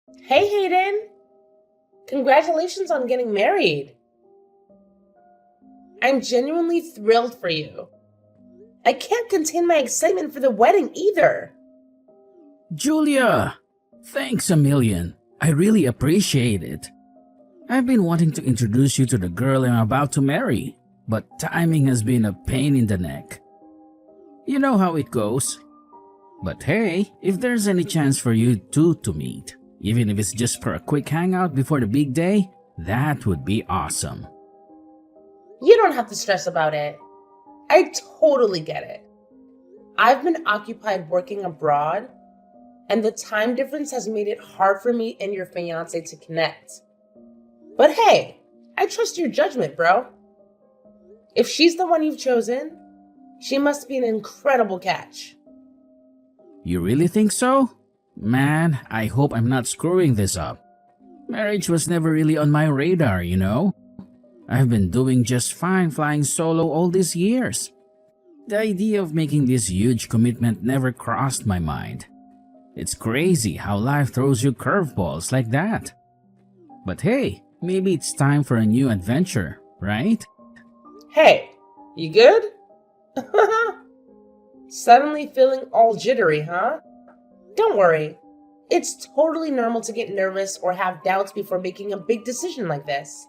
Hey Hayden, congratulations on getting married. I'm genuinely thrilled for you. I can't contain my excitement for the wedding either. Julia! Thanks a million. I really appreciate it. I've been wanting to introduce you to the girl I'm about to marry, but timing has been a pain in the neck. You know how it goes. But hey, if there's any chance for you two to meet, even if it's just for a quick hangout before the big day, that would be awesome. You don't have to stress about it. I totally get it. I've been occupied working abroad, and the time difference has made it hard for me and your fiance to connect. But hey, I trust your judgment, bro. If she's the one you've chosen, she must be an incredible catch. You really think so? Man, I hope I'm not screwing this up. Marriage was never really on my radar, you know? I've been doing just fine flying solo all these years. The idea of making this huge commitment never crossed my mind. It's crazy how life throws you curveballs like that. But hey, maybe it's time for a new adventure, right? Hey, you good? Suddenly feeling all jittery, huh? Don't worry. It's totally normal to get nervous or have doubts before making a big decision like this.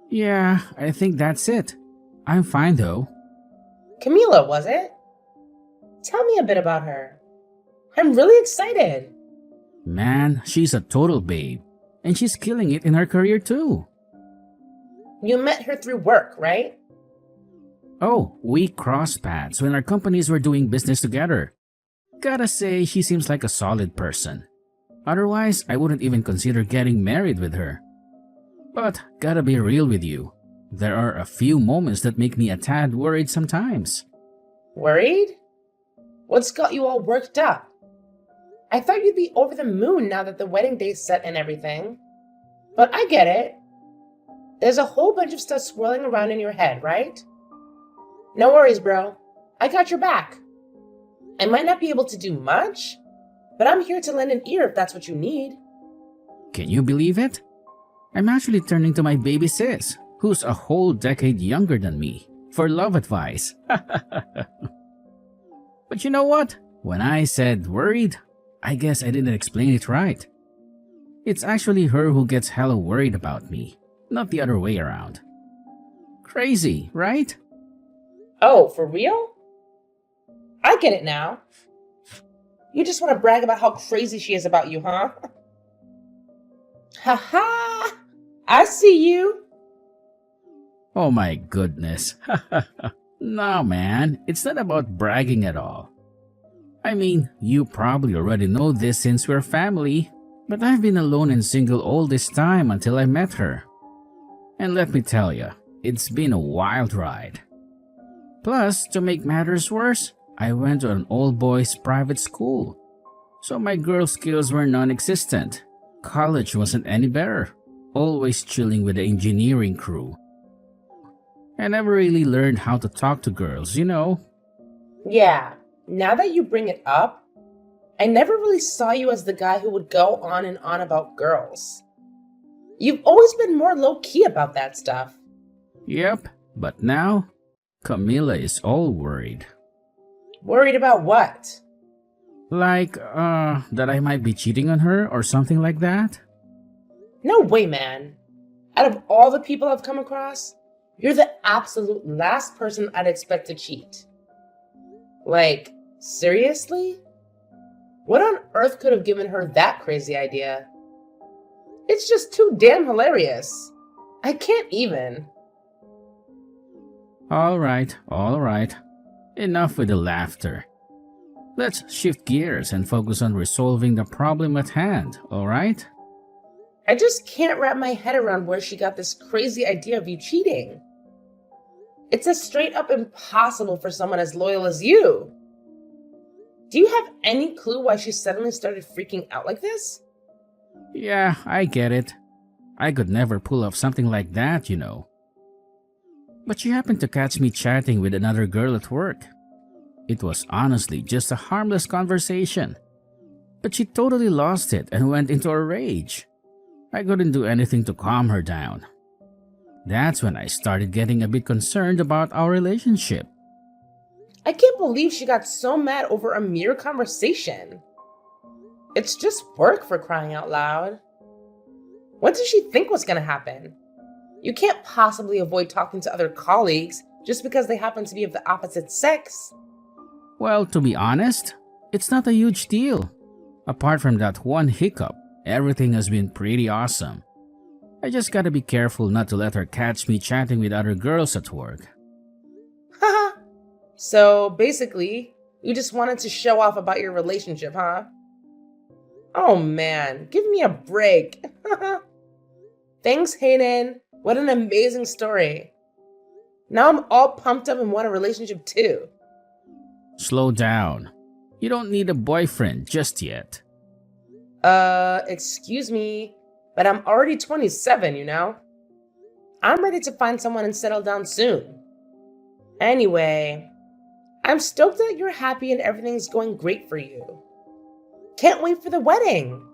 Yeah, I think that's it. I'm fine though. Camila, was it? Tell me a bit about her. I'm really excited. Man, she's a total babe. And she's killing it in her career too. You met her through work, right? Oh, we crossed paths when our companies were doing business together. Gotta say, she seems like a solid person. Otherwise, I wouldn't even consider getting married with her. But gotta be real with you. There are a few moments that make me a tad worried sometimes. Worried? What's got you all worked up? I thought you'd be over the moon now that the wedding day's set and everything. But I get it. There's a whole bunch of stuff swirling around in your head, right? No worries, bro. I got your back. I might not be able to do much, but I'm here to lend an ear if that's what you need. Can you believe it? I'm actually turning to my baby sis, who's a whole decade younger than me, for love advice. But you know what? When I said worried, I guess I didn't explain it right. It's actually her who gets hella worried about me, not the other way around. Crazy, right? Oh, for real? I get it now. You just want to brag about how crazy she is about you, huh? Ha ha! I see you. Oh my goodness. No, man, it's not about bragging at all. I mean, you probably already know this since we're family, but I've been alone and single all this time until I met her. And let me tell you, it's been a wild ride. Plus, to make matters worse, I went to an all-boys private school, so my girl skills were non-existent. College wasn't any better, always chilling with the engineering crew. I never really learned how to talk to girls, you know. Yeah, now that you bring it up, I never really saw you as the guy who would go on and on about girls. You've always been more low-key about that stuff. Yep, but now, Camila is all worried. Worried about what? Like, that I might be cheating on her or something like that? No way, man. Out of all the people I've come across, you're the absolute last person I'd expect to cheat. Like, seriously? What on earth could have given her that crazy idea? It's just too damn hilarious. I can't even. Alright, alright. Enough with the laughter. Let's shift gears and focus on resolving the problem at hand, alright? I just can't wrap my head around where she got this crazy idea of you cheating. It's a straight up impossible for someone as loyal as you. Do you have any clue why she suddenly started freaking out like this? Yeah, I get it. I could never pull off something like that, you know. But she happened to catch me chatting with another girl at work. It was honestly just a harmless conversation. But she totally lost it and went into a rage. I couldn't do anything to calm her down. That's when I started getting a bit concerned about our relationship. I can't believe she got so mad over a mere conversation. It's just work, for crying out loud. What did she think was going to happen? You can't possibly avoid talking to other colleagues just because they happen to be of the opposite sex. Well, to be honest, it's not a huge deal. Apart from that one hiccup, everything has been pretty awesome. I just gotta be careful not to let her catch me chatting with other girls at work. Haha. So basically, you just wanted to show off about your relationship, huh? Oh man, give me a break. Thanks, Hayden. What an amazing story. Now I'm all pumped up and want a relationship too. Slow down. You don't need a boyfriend just yet. Excuse me, but I'm already 27, you know? I'm ready to find someone and settle down soon. Anyway, I'm stoked that you're happy and everything's going great for you. Can't wait for the wedding.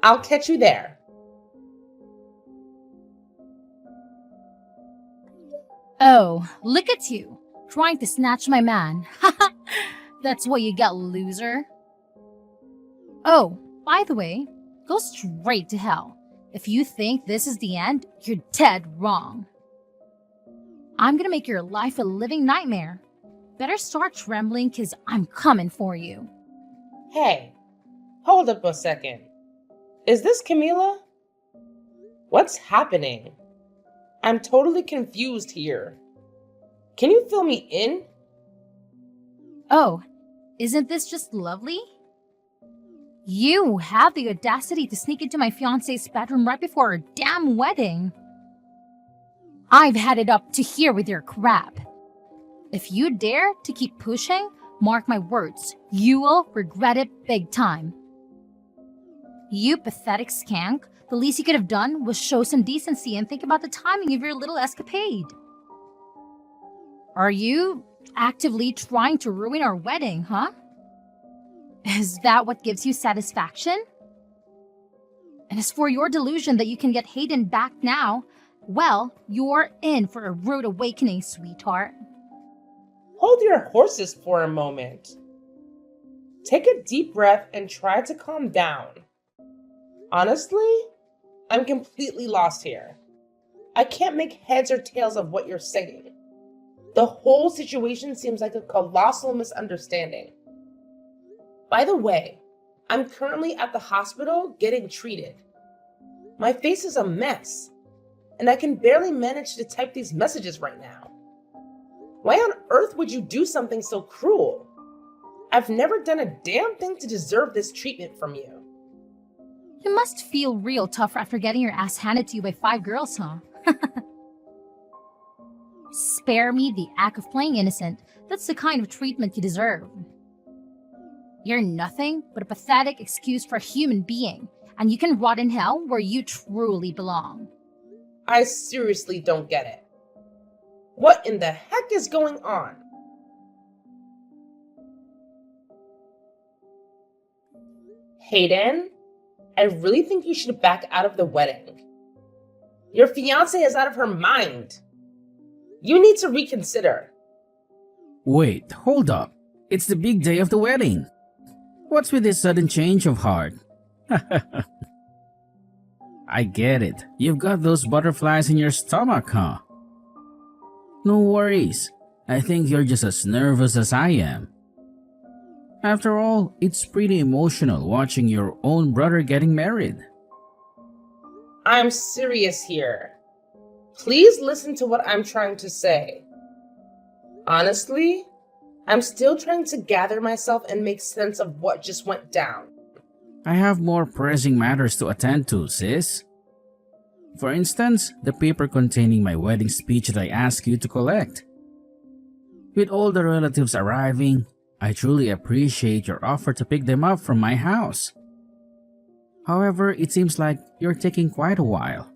I'll catch you there. Oh, look at you, trying to snatch my man. Haha, that's what you get, loser. Oh, by the way, go straight to hell. If you think this is the end, you're dead wrong. I'm gonna make your life a living nightmare. Better start trembling, cause I'm coming for you. Hey, hold up a second. Is this Camila? What's happening? I'm totally confused here. Can you fill me in? Oh, isn't this just lovely? You have the audacity to sneak into my fiancé's bedroom right before our damn wedding. I've had it up to here with your crap. If you dare to keep pushing, mark my words, you will regret it big time. You pathetic skank, the least you could have done was show some decency and think about the timing of your little escapade. Are you actively trying to ruin our wedding, huh? Is that what gives you satisfaction? And as for your delusion that you can get Hayden back now, well, you're in for a rude awakening, sweetheart. Hold your horses for a moment. Take a deep breath and try to calm down. Honestly, I'm completely lost here. I can't make heads or tails of what you're saying. The whole situation seems like a colossal misunderstanding. By the way, I'm currently at the hospital getting treated. My face is a mess, and I can barely manage to type these messages right now. Why on earth would you do something so cruel? I've never done a damn thing to deserve this treatment from you. You must feel real tough after getting your ass handed to you by 5 girls, huh? Spare me the act of playing innocent. That's the kind of treatment you deserve. You're nothing but a pathetic excuse for a human being, and you can rot in hell where you truly belong. I seriously don't get it. What in the heck is going on? Hayden, I really think you should back out of the wedding. Your fiancée is out of her mind. You need to reconsider. Wait, hold up. It's the big day of the wedding. What's with this sudden change of heart? I get it. You've got those butterflies in your stomach, huh? No worries. I think you're just as nervous as I am. After all, it's pretty emotional watching your own brother getting married. I'm serious here. Please listen to what I'm trying to say. Honestly, I'm still trying to gather myself and make sense of what just went down. I have more pressing matters to attend to, sis. For instance, the paper containing my wedding speech that I asked you to collect. With all the relatives arriving, I truly appreciate your offer to pick them up from my house. However, it seems like you're taking quite a while.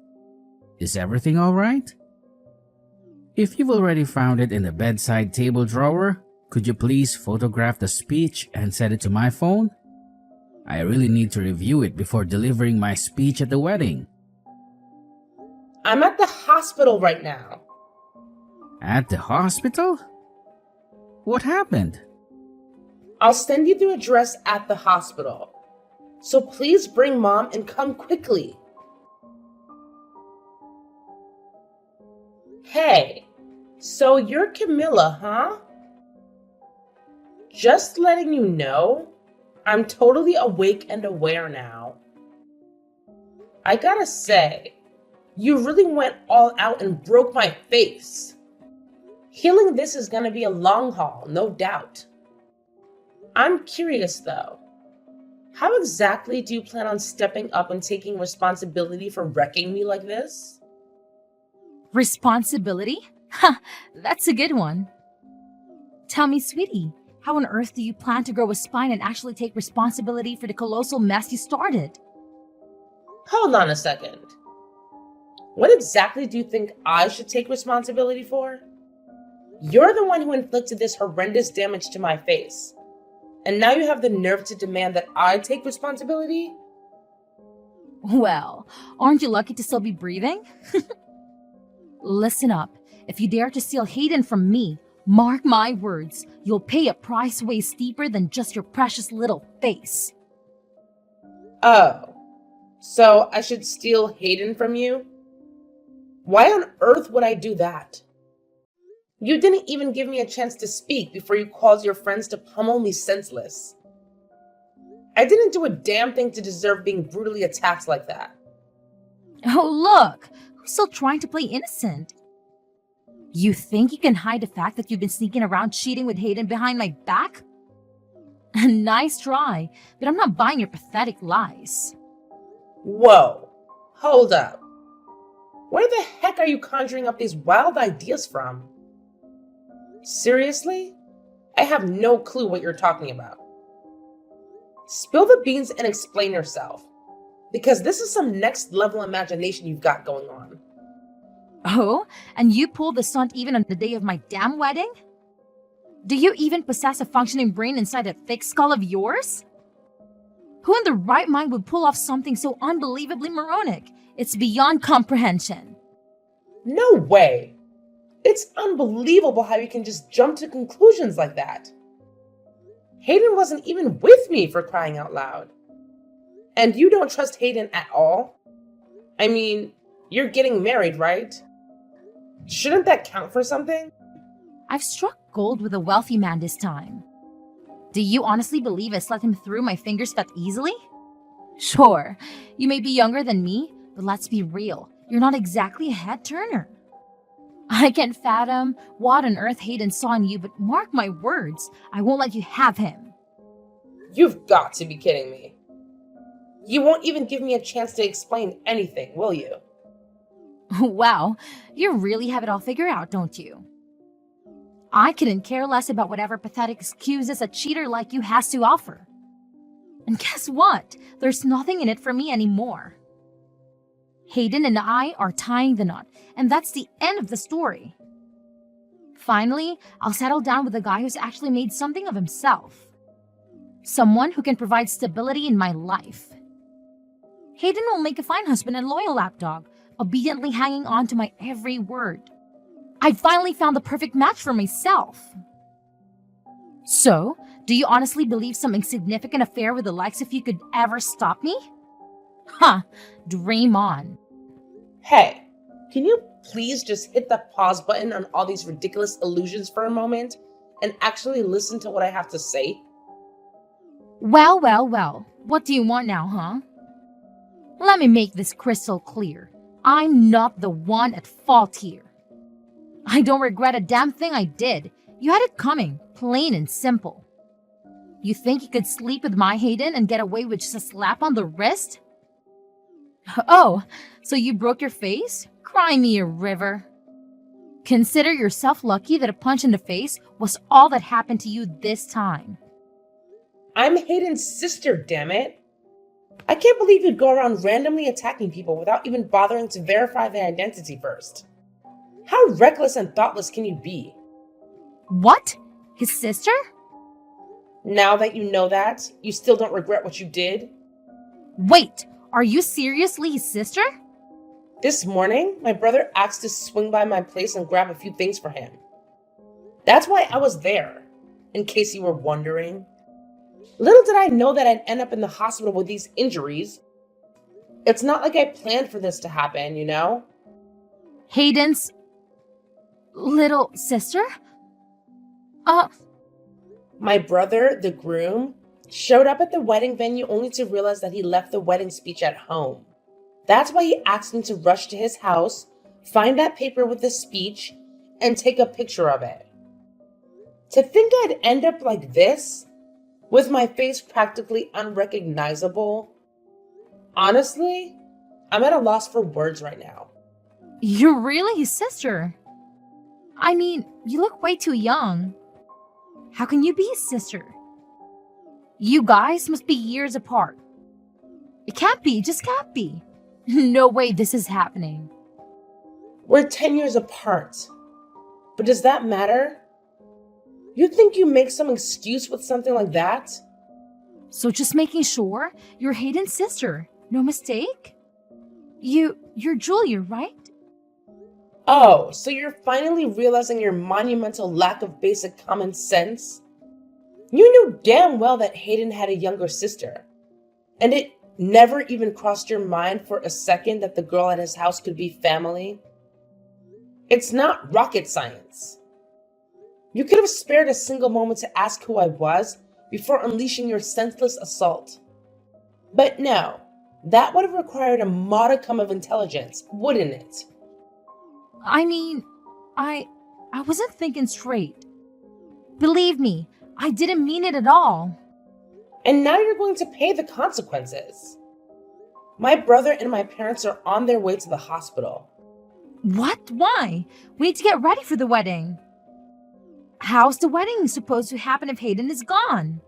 Is everything alright? If you've already found it in the bedside table drawer, could you please photograph the speech and send it to my phone? I really need to review it before delivering my speech at the wedding. I'm at the hospital right now. At the hospital? What happened? I'll send you the address at the hospital. So please bring Mom and come quickly. Hey, so you're Camilla, huh? Just letting you know, I'm totally awake and aware now. I gotta say, you really went all out and broke my face. Healing this is gonna be a long haul, no doubt. I'm curious though, how exactly do you plan on stepping up and taking responsibility for wrecking me like this? Responsibility? Ha, that's a good one. Tell me, sweetie, how on earth do you plan to grow a spine and actually take responsibility for the colossal mess you started? Hold on a second. What exactly do you think I should take responsibility for? You're the one who inflicted this horrendous damage to my face. And now you have the nerve to demand that I take responsibility? Well, aren't you lucky to still be breathing? Listen up. If you dare to steal Hayden from me, mark my words, you'll pay a price way steeper than just your precious little face. Oh, so I should steal Hayden from you? Why on earth would I do that? You didn't even give me a chance to speak before you caused your friends to pummel me senseless. I didn't do a damn thing to deserve being brutally attacked like that. Oh, look! Who's still trying to play innocent? You think you can hide the fact that you've been sneaking around cheating with Hayden behind my back? Nice try, but I'm not buying your pathetic lies. Whoa, hold up. Where the heck are you conjuring up these wild ideas from? Seriously? I have no clue what you're talking about. Spill the beans and explain yourself, because this is some next level imagination you've got going on. Oh, and you pulled the stunt even on the day of my damn wedding? Do you even possess a functioning brain inside that thick skull of yours? Who in the right mind would pull off something so unbelievably moronic? It's beyond comprehension. No way! It's unbelievable how you can just jump to conclusions like that. Hayden wasn't even with me, for crying out loud. And you don't trust Hayden at all? I mean, you're getting married, right? Shouldn't that count for something? I've struck gold with a wealthy man this time. Do you honestly believe I slipped him through my fingers that easily? Sure, you may be younger than me, but let's be real, you're not exactly a head turner. I can't fathom what on earth Hayden saw in you, but mark my words, I won't let you have him. You've got to be kidding me. You won't even give me a chance to explain anything, will you? Wow, you really have it all figured out, don't you? I couldn't care less about whatever pathetic excuses a cheater like you has to offer. And guess what? There's nothing in it for me anymore. Hayden and I are tying the knot, and that's the end of the story. Finally, I'll settle down with a guy who's actually made something of himself. Someone who can provide stability in my life. Hayden will make a fine husband and loyal lapdog, obediently hanging on to my every word. I finally found the perfect match for myself. So, do you honestly believe some insignificant affair with the likes of you could ever stop me? Huh, dream on. Hey, can you please just hit the pause button on all these ridiculous illusions for a moment and actually listen to what I have to say? Well, what do you want now, huh? Let me make this crystal clear. I'm not the one at fault here. I don't regret a damn thing I did. You had it coming, plain and simple. You think you could sleep with my Hayden and get away with just a slap on the wrist? Oh, so you broke your face? Cry me a river. Consider yourself lucky that a punch in the face was all that happened to you this time. I'm Hayden's sister, damn it. I can't believe you'd go around randomly attacking people without even bothering to verify their identity first. How reckless and thoughtless can you be? What? His sister? Now that you know that, you still don't regret what you did? Wait, are you seriously his sister? This morning, my brother asked to swing by my place and grab a few things for him. That's why I was there, in case you were wondering. Little did I know that I'd end up in the hospital with these injuries. It's not like I planned for this to happen, you know? Hayden's little sister? My brother, the groom, showed up at the wedding venue only to realize that he left the wedding speech at home. That's why he asked me to rush to his house, find that paper with the speech, and take a picture of it. To think I'd end up like this, with my face practically unrecognizable. Honestly, I'm at a loss for words right now. You're really his sister. I mean, you look way too young. How can you be his sister? You guys must be years apart. It can't be, just can't be. No way this is happening. We're 10 years apart. But does that matter? You think you make some excuse with something like that? So just making sure you're Hayden's sister. No mistake? You're Julia, right? Oh, so you're finally realizing your monumental lack of basic common sense? You knew damn well that Hayden had a younger sister. And it never even crossed your mind for a second that the girl at his house could be family? It's not rocket science. You could have spared a single moment to ask who I was before unleashing your senseless assault. But no, that would have required a modicum of intelligence, wouldn't it? I mean, I wasn't thinking straight. Believe me, I didn't mean it at all. And now you're going to pay the consequences. My brother and my parents are on their way to the hospital. What? Why? We need to get ready for the wedding. How's the wedding supposed to happen if Hayden is gone?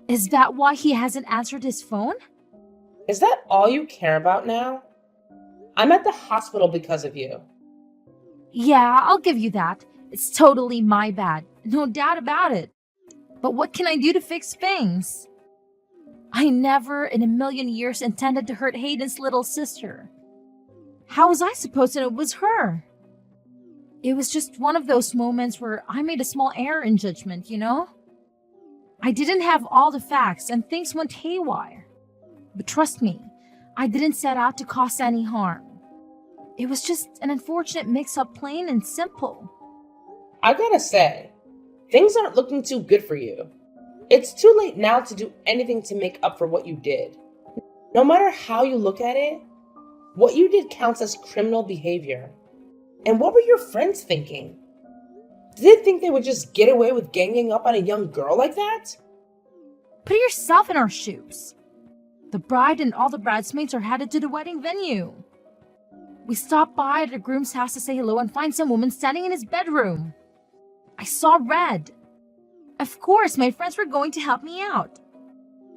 Is that why he hasn't answered his phone? Is that all you care about now? I'm at the hospital because of you. Yeah, I'll give you that. It's totally my bad. No doubt about it. But what can I do to fix things? I never in a million years intended to hurt Hayden's little sister. How was I supposed to know it was her? It was just one of those moments where I made a small error in judgment, you know? I didn't have all the facts and things went haywire. But trust me, I didn't set out to cause any harm. It was just an unfortunate mix-up, plain and simple. I gotta say, things aren't looking too good for you. It's too late now to do anything to make up for what you did. No matter how you look at it, what you did counts as criminal behavior. And what were your friends thinking? Did they think they would just get away with ganging up on a young girl like that? Put yourself in our shoes. The bride and all the bridesmaids are headed to the wedding venue. We stopped by at the groom's house to say hello and find some woman standing in his bedroom. I saw red. Of course, my friends were going to help me out.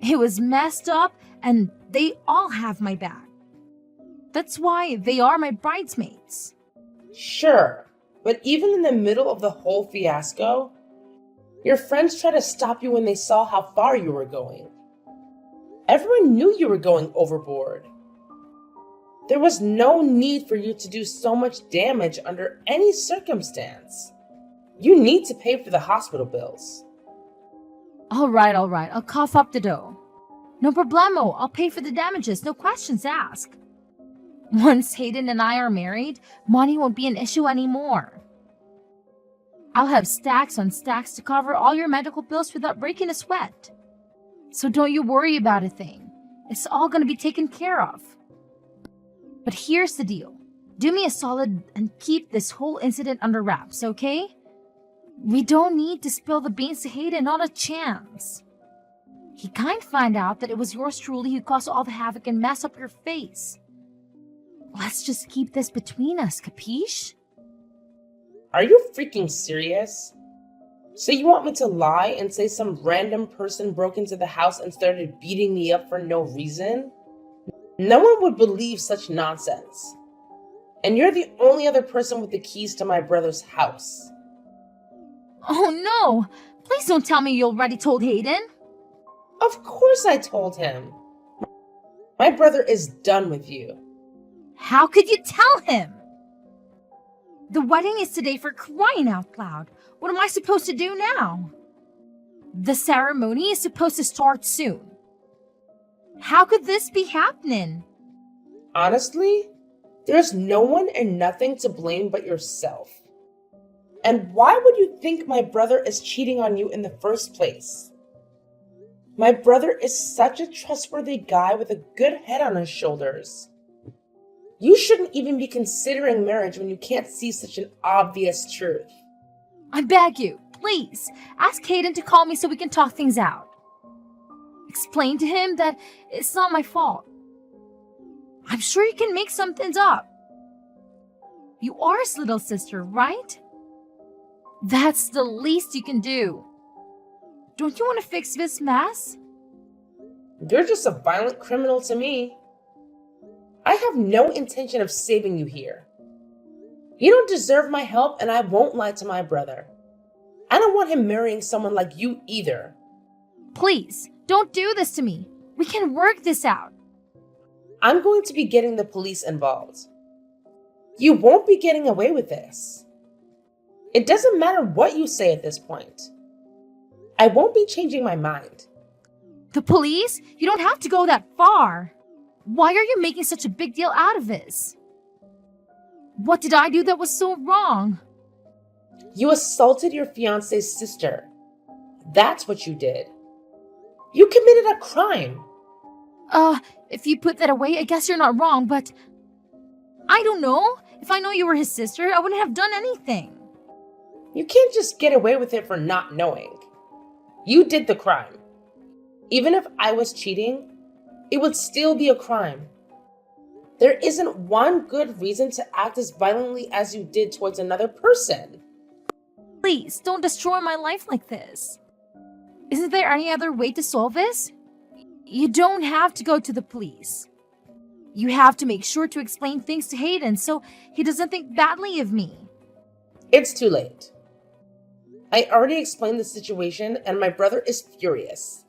It was messed up and they all have my back. That's why they are my bridesmaids. Sure, but even in the middle of the whole fiasco, your friends tried to stop you when they saw how far you were going. Everyone knew you were going overboard. There was no need for you to do so much damage under any circumstance. You need to pay for the hospital bills. All right, I'll cough up the dough. No problemo, I'll pay for the damages, no questions asked. Once Hayden and I are married, money won't be an issue anymore. I'll have stacks on stacks to cover all your medical bills without breaking a sweat. So don't you worry about a thing. It's all going to be taken care of. But here's the deal. Do me a solid and keep this whole incident under wraps, okay? We don't need to spill the beans to Hayden, not a chance. He can't find out that it was yours truly who caused all the havoc and mess up your face. Let's just keep this between us, capiche? Are you freaking serious? So you want me to lie and say some random person broke into the house and started beating me up for no reason? No one would believe such nonsense. And you're the only other person with the keys to my brother's house. Oh no! Please don't tell me you already told Hayden. Of course I told him. My brother is done with you. How could you tell him? The wedding is today, for crying out loud. What am I supposed to do now? The ceremony is supposed to start soon. How could this be happening? Honestly, there's no one and nothing to blame but yourself. And why would you think my brother is cheating on you in the first place? My brother is such a trustworthy guy with a good head on his shoulders. You shouldn't even be considering marriage when you can't see such an obvious truth. I beg you, please, ask Hayden to call me so we can talk things out. Explain to him that it's not my fault. I'm sure you can make some things up. You are his little sister, right? That's the least you can do. Don't you want to fix this mess? You're just a violent criminal to me. I have no intention of saving you here. You don't deserve my help, and I won't lie to my brother. I don't want him marrying someone like you either. Please, don't do this to me. We can work this out. I'm going to be getting the police involved. You won't be getting away with this. It doesn't matter what you say at this point. I won't be changing my mind. The police? You don't have to go that far. Why are you making such a big deal out of this? What did I do that was so wrong? You assaulted your fiance's sister. That's what you did. You committed a crime. If you put that away, I guess you're not wrong, but I don't know. If I know you were his sister, I wouldn't have done anything. You can't just get away with it for not knowing. You did the crime. Even if I was cheating, it would still be a crime. There isn't one good reason to act as violently as you did towards another person. Please, don't destroy my life like this. Isn't there any other way to solve this? You don't have to go to the police. You have to make sure to explain things to Hayden so he doesn't think badly of me. It's too late. I already explained the situation and my brother is furious.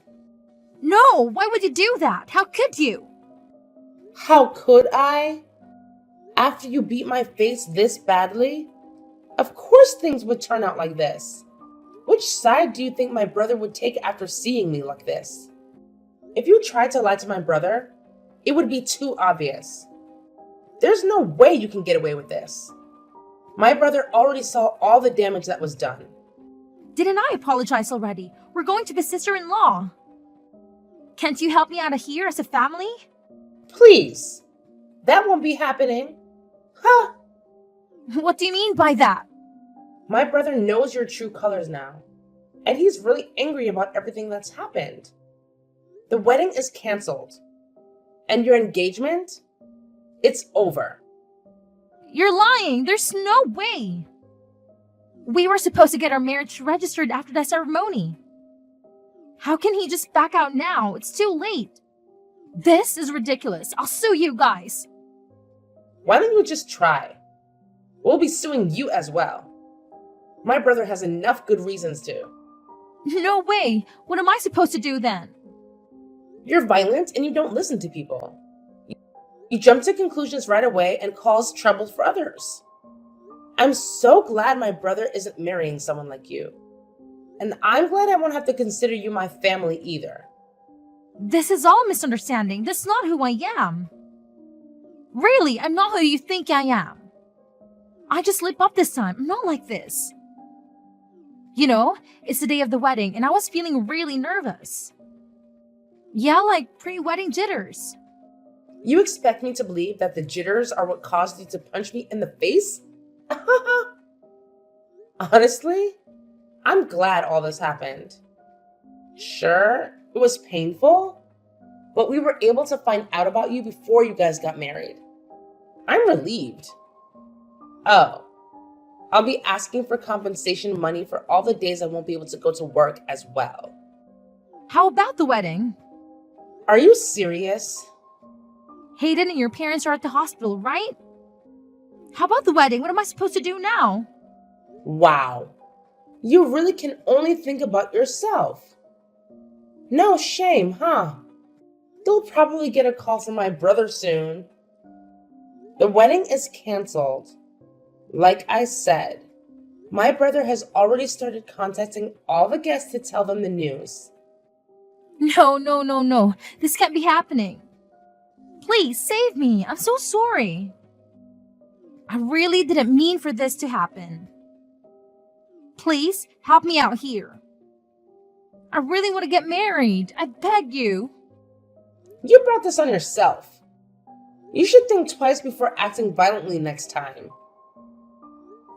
No, why would you do that? How could you? How could I? After you beat my face this badly? Of course things would turn out like this. Which side do you think my brother would take after seeing me like this? If you tried to lie to my brother, it would be too obvious. There's no way you can get away with this. My brother already saw all the damage that was done. Didn't I apologize already? We're going to be sister-in-law. Can't you help me out of here as a family? Please. That won't be happening. Huh? What do you mean by that? My brother knows your true colors now. And he's really angry about everything that's happened. The wedding is canceled. And your engagement? It's over. You're lying. There's no way. We were supposed to get our marriage registered after the ceremony. How can he just back out now? It's too late. This is ridiculous. I'll sue you guys. Why don't you just try? We'll be suing you as well. My brother has enough good reasons to. No way. What am I supposed to do then? You're violent and you don't listen to people. You jump to conclusions right away and cause trouble for others. I'm so glad my brother isn't marrying someone like you. And I'm glad I won't have to consider you my family either. This is all a misunderstanding. That's not who I am. Really, I'm not who you think I am. I just slip up this time. I'm not like this. You know, it's the day of the wedding and I was feeling really nervous. Yeah, like pre-wedding jitters. You expect me to believe that the jitters are what caused you to punch me in the face? Honestly, I'm glad all this happened. Sure, it was painful, but we were able to find out about you before you guys got married. I'm relieved. Oh, I'll be asking for compensation money for all the days I won't be able to go to work as well. How about the wedding? Are you serious? Hayden and your parents are at the hospital, right? How about the wedding? What am I supposed to do now? Wow. You really can only think about yourself. No shame, huh? You'll probably get a call from my brother soon. The wedding is canceled. Like I said, my brother has already started contacting all the guests to tell them the news. No, no, no, no. This can't be happening. Please save me. I'm so sorry. I really didn't mean for this to happen. Please help me out here. I really want to get married. I beg you. You brought this on yourself. You should think twice before acting violently next time.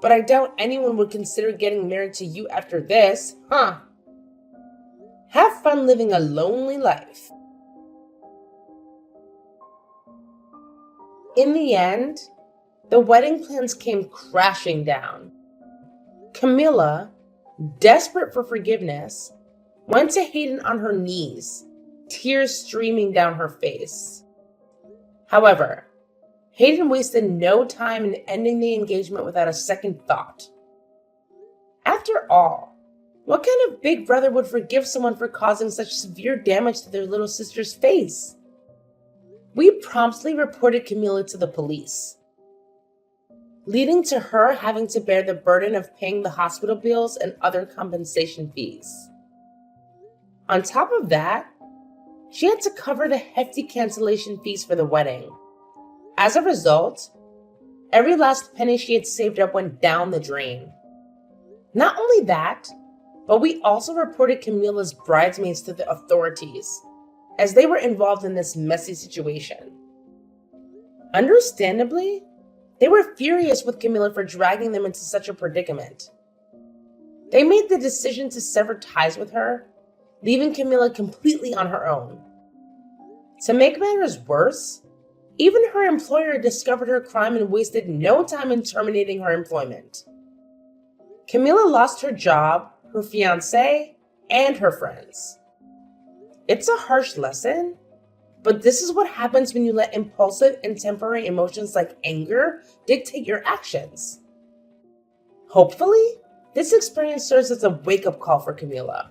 But I doubt anyone would consider getting married to you after this, huh? Have fun living a lonely life. In the end, the wedding plans came crashing down. Camilla, desperate for forgiveness, went to Hayden on her knees, tears streaming down her face. However, Hayden wasted no time in ending the engagement without a second thought. After all, what kind of big brother would forgive someone for causing such severe damage to their little sister's face? We promptly reported Camilla to the police, leading to her having to bear the burden of paying the hospital bills and other compensation fees. On top of that, she had to cover the hefty cancellation fees for the wedding. As a result, every last penny she had saved up went down the drain. Not only that, but we also reported Camilla's bridesmaids to the authorities, as they were involved in this messy situation. Understandably, they were furious with Camilla for dragging them into such a predicament. They made the decision to sever ties with her, leaving Camilla completely on her own. To make matters worse, even her employer discovered her crime and wasted no time in terminating her employment. Camilla lost her job, her fiancé, and her friends. It's a harsh lesson, but this is what happens when you let impulsive and temporary emotions like anger dictate your actions. Hopefully, this experience serves as a wake-up call for Camilla.